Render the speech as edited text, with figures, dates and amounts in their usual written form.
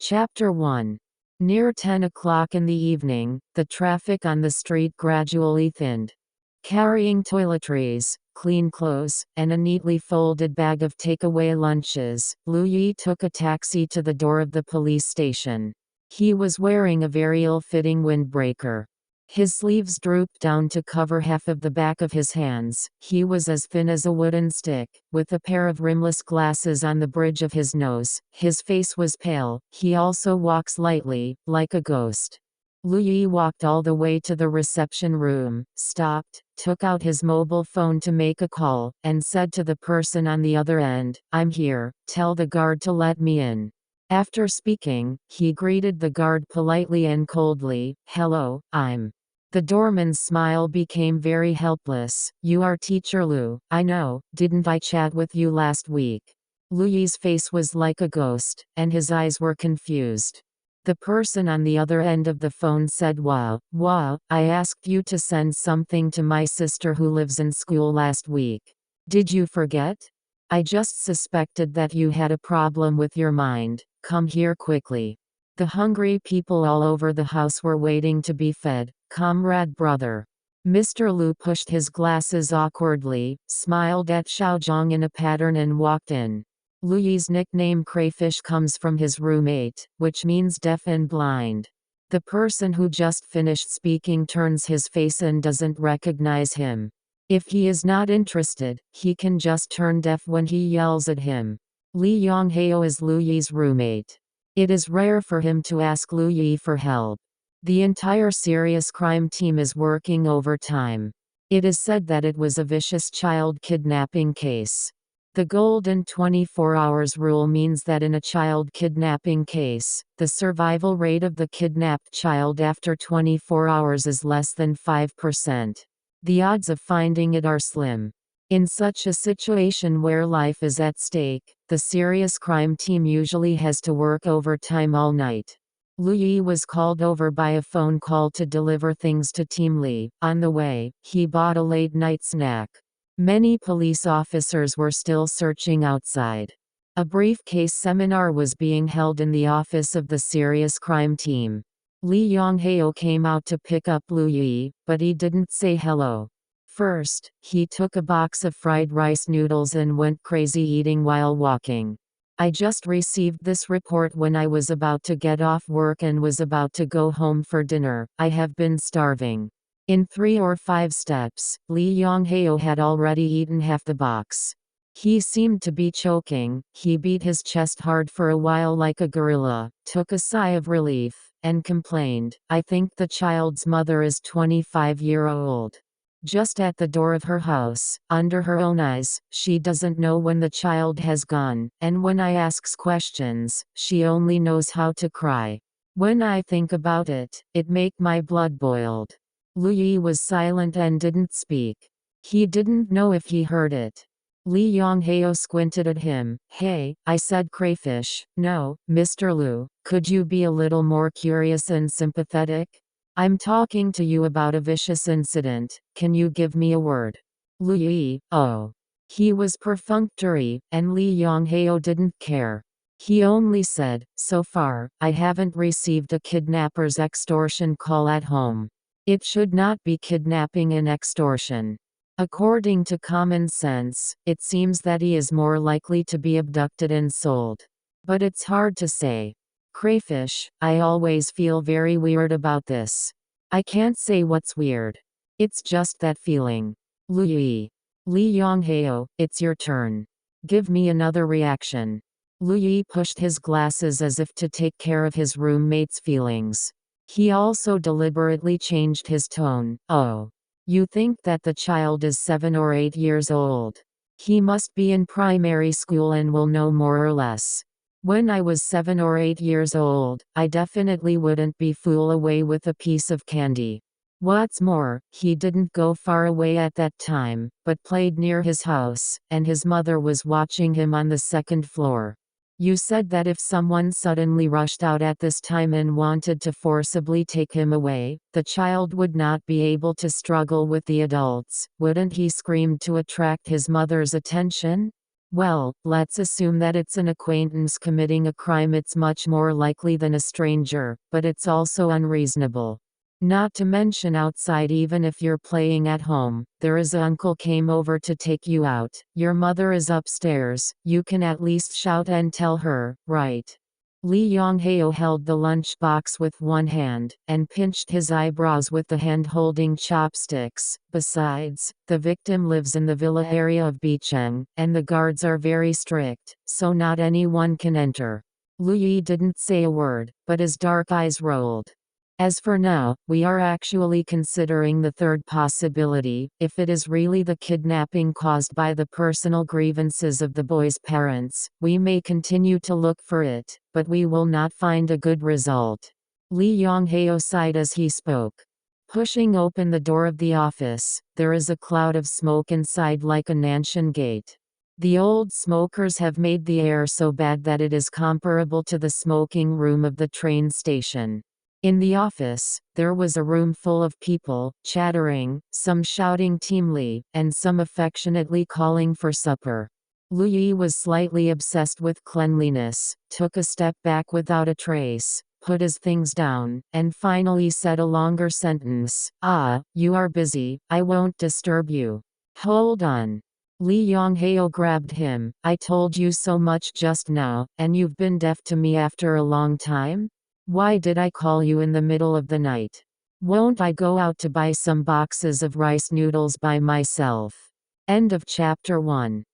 Chapter 1. Near 10 o'clock in the evening, the traffic on the street gradually thinned. Carrying toiletries, clean clothes, and a neatly folded bag of takeaway lunches, Louis took a taxi to the door of the police station. He was wearing a very ill-fitting windbreaker. His sleeves drooped down to cover half of the back of his hands. He was as thin as a wooden stick, with a pair of rimless glasses on the bridge of his nose. His face was pale. He also walks lightly, like a ghost. Louis walked all the way to the reception room, stopped, took out his mobile phone to make a call, and said to the person on the other end, "I'm here, tell the guard to let me in." After speaking, he greeted the guard politely and coldly, "Hello, I'm." The doorman's smile became very helpless. "You are Teacher Lou, I know, didn't I chat with you last week?" Louis's face was like a ghost, and his eyes were confused. The person on the other end of the phone said, Wow, I asked you to send something to my sister who lives in school last week. Did you forget? I just suspected that you had a problem with your mind. Come here quickly." The hungry people all over the house were waiting to be fed. "Comrade brother." Mr. Liu pushed his glasses awkwardly, smiled at Xiaozhong in a pattern and walked in. Louis's nickname Crayfish comes from his roommate, which means deaf and blind. The person who just finished speaking turns his face and doesn't recognize him. If he is not interested, he can just turn deaf when he yells at him. ᎢᎋᎪNN is Louis's roommate. It is rare for him to ask Louis for help. The entire serious crime team is working overtime. It is said that it was a vicious child kidnapping case. The golden 24 hours rule means that in a child kidnapping case, the survival rate of the kidnapped child after 24 hours is less than 5%. The odds of finding it are slim. In such a situation where life is at stake, the serious crime team usually has to work overtime all night. Louis was called over by a phone call to deliver things to Team Lee. On the way, he bought a late-night snack. Many police officers were still searching outside. A briefcase seminar was being held in the office of the serious crime team. ᎢᎪNN came out to pick up Louis, but he didn't say hello. First, he took a box of fried rice noodles and went crazy eating while walking. "I just received this report when I was about to get off work and was about to go home for dinner. I have been starving." In 3 or 5 steps, ᎢᎪNN had already eaten half the box. He seemed to be choking. He beat his chest hard for a while like a gorilla, took a sigh of relief, and complained, "I think the child's mother is 25-year-old. Just at the door of her house, under her own eyes, she doesn't know when the child has gone, and when I asks questions, she only knows how to cry. When I think about it, it make my blood boiled." Louis was silent and didn't speak. He didn't know if he heard it. ᎢᎪNN squinted at him. "Hey," I said. "Crayfish." "No, Mr. Liu, could you be a little more curious and sympathetic? I'm talking to you about a vicious incident. Can you give me a word?" Louis, oh. He was perfunctory, and ᎢᎪNN didn't care. He only said, "So far, I haven't received a kidnapper's extortion call at home. It should not be kidnapping and extortion. According to common sense, it seems that he is more likely to be abducted and sold. But it's hard to say. Crayfish, I always feel very weird about this. I can't say what's weird. It's just that feeling." Louis. ᎢᎪNN, it's your turn. Give me another reaction. Louis pushed his glasses as if to take care of his roommate's feelings. He also deliberately changed his tone. "Oh. You think that the child is 7 or 8 years old? He must be in primary school and will know more or less. When I was 7 or 8 years old, I definitely wouldn't be fool away with a piece of candy. What's more, he didn't go far away at that time, but played near his house, and his mother was watching him on the 2nd floor. You said that if someone suddenly rushed out at this time and wanted to forcibly take him away, the child would not be able to struggle with the adults. Wouldn't he scream to attract his mother's attention? Well, let's assume that it's an acquaintance committing a crime. It's much more likely than a stranger, but it's also unreasonable. Not to mention outside, even if you're playing at home, there is a uncle came over to take you out. Your mother is upstairs, you can at least shout and tell her, right? ᎢℋᎪNN held the lunchbox with one hand, and pinched his eyebrows with the hand holding chopsticks. Besides, the victim lives in the villa area of ᎢℋᎪNN, and the guards are very strict, so not anyone can enter. Louis didn't say a word, but his dark eyes rolled. As for now, we are actually considering the third possibility. If it is really the kidnapping caused by the personal grievances of the boy's parents, we may continue to look for it, but we will not find a good result. ᎢℋᎪNN sighed as he spoke. Pushing open the door of the office, there is a cloud of smoke inside like a Nansen gate. The old smokers have made the air so bad that it is comparable to the smoking room of the train station. In the office, there was a room full of people, chattering, some shouting teamly, and some affectionately calling for supper. Louis was slightly obsessed with cleanliness, took a step back without a trace, put his things down, and finally said a longer sentence. "Ah, you are busy, I won't disturb you." "Hold on." ᎢℋᎪNN grabbed him. "I told you so much just now, and you've been deaf to me after a long time? Why did I call you in the middle of the night? Won't I go out to buy some boxes of rice noodles by myself?" End of chapter 1.